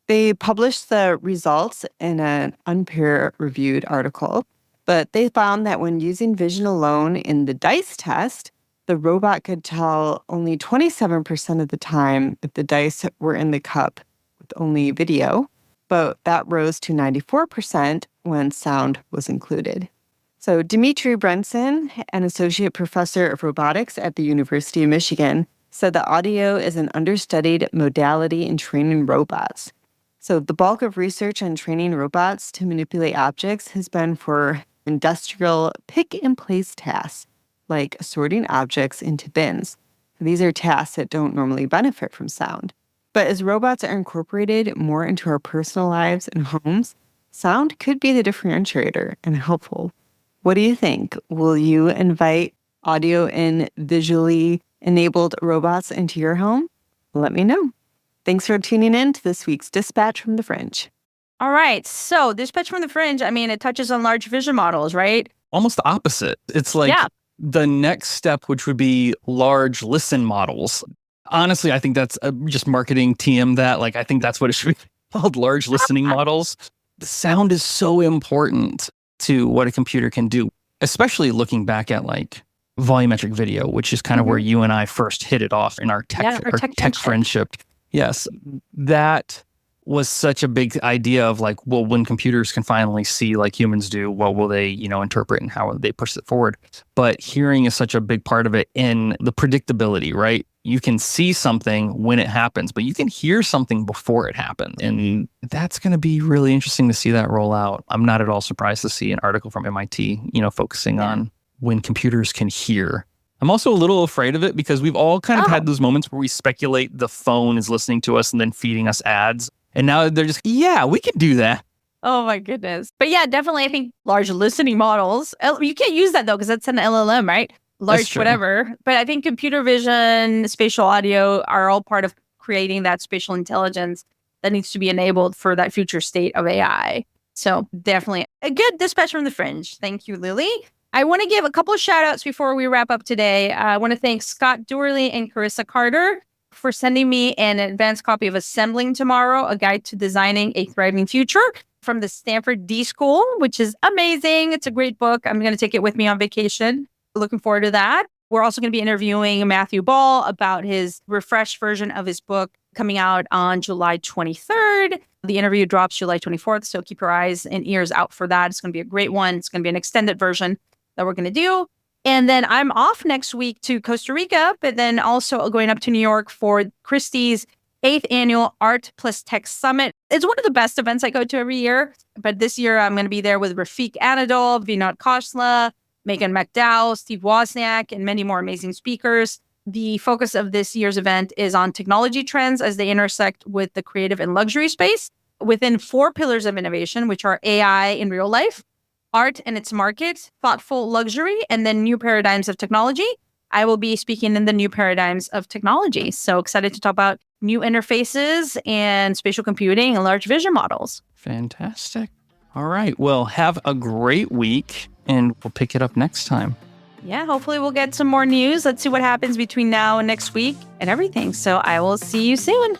They published the results in an unpeer-reviewed article, but they found that when using vision alone in the dice test, the robot could tell only 27% of the time if the dice were in the cup with only video, but that rose to 94% when sound was included. So Dimitri Brunson, an associate professor of robotics at the University of Michigan, said that audio is an understudied modality in training robots. So the bulk of research on training robots to manipulate objects has been for industrial pick-and-place tasks, like sorting objects into bins. These are tasks that don't normally benefit from sound. But as robots are incorporated more into our personal lives and homes, sound could be the differentiator and helpful. What do you think? Will you invite audio and visually enabled robots into your home? Let me know. Thanks for tuning in to this week's Dispatch from the Fringe. All right. So Dispatch from the Fringe, I mean, it touches on large vision models, right? Almost the opposite. It's like the next step, which would be large listen models. Honestly, I think that's just marketing TM that. Like, I think that's what it should be called, large listening models. The sound is so important to what a computer can do, especially looking back at like volumetric video, which is kind of where you and I first hit it off in our tech friendship. Yes, that was such a big idea of like, well, when computers can finally see like humans do, what will they, interpret and how will they push it forward? But hearing is such a big part of it in the predictability, right? You can see something when it happens, but you can hear something before it happened. And that's going to be really interesting to see that roll out. I'm not at all surprised to see an article from MIT, focusing on when computers can hear. I'm also a little afraid of it because we've all kind of had those moments where we speculate the phone is listening to us and then feeding us ads. And now they're just, we can do that. Oh my goodness. But yeah, definitely, I think large listening models, you can't use that though, because that's an LLM, right? Large whatever. But I think computer vision, spatial audio are all part of creating that spatial intelligence that needs to be enabled for that future state of AI. So definitely a good Dispatch from the Fringe. Thank you, Lily. I want to give a couple of shout outs before we wrap up today. I want to thank Scott Doorley and Carissa Carter for sending me an advanced copy of Assembling Tomorrow, A Guide to Designing a Thriving Future from the Stanford D School, which is amazing. It's a great book. I'm going to take it with me on vacation. Looking forward to that. We're also going to be interviewing Matthew Ball about his refreshed version of his book coming out on July 23rd. The interview drops July 24th, so keep your eyes and ears out for that. It's going to be a great one. It's going to be an extended version that we're going to do. And then I'm off next week to Costa Rica, but then also going up to New York for Christie's 8th Annual Art Plus Tech Summit. It's one of the best events I go to every year. But this year, I'm going to be there with Rafik Anadol, Vinod Khosla, Megan McDowell, Steve Wozniak, and many more amazing speakers. The focus of this year's event is on technology trends as they intersect with the creative and luxury space within 4 pillars of innovation, which are AI in real life, art and its market, thoughtful luxury, and then new paradigms of technology. I will be speaking in the new paradigms of technology. So excited to talk about new interfaces and spatial computing and large vision models. Fantastic. All right. Well, have a great week and we'll pick it up next time. Yeah, hopefully we'll get some more news. Let's see what happens between now and next week and everything. So I will see you soon.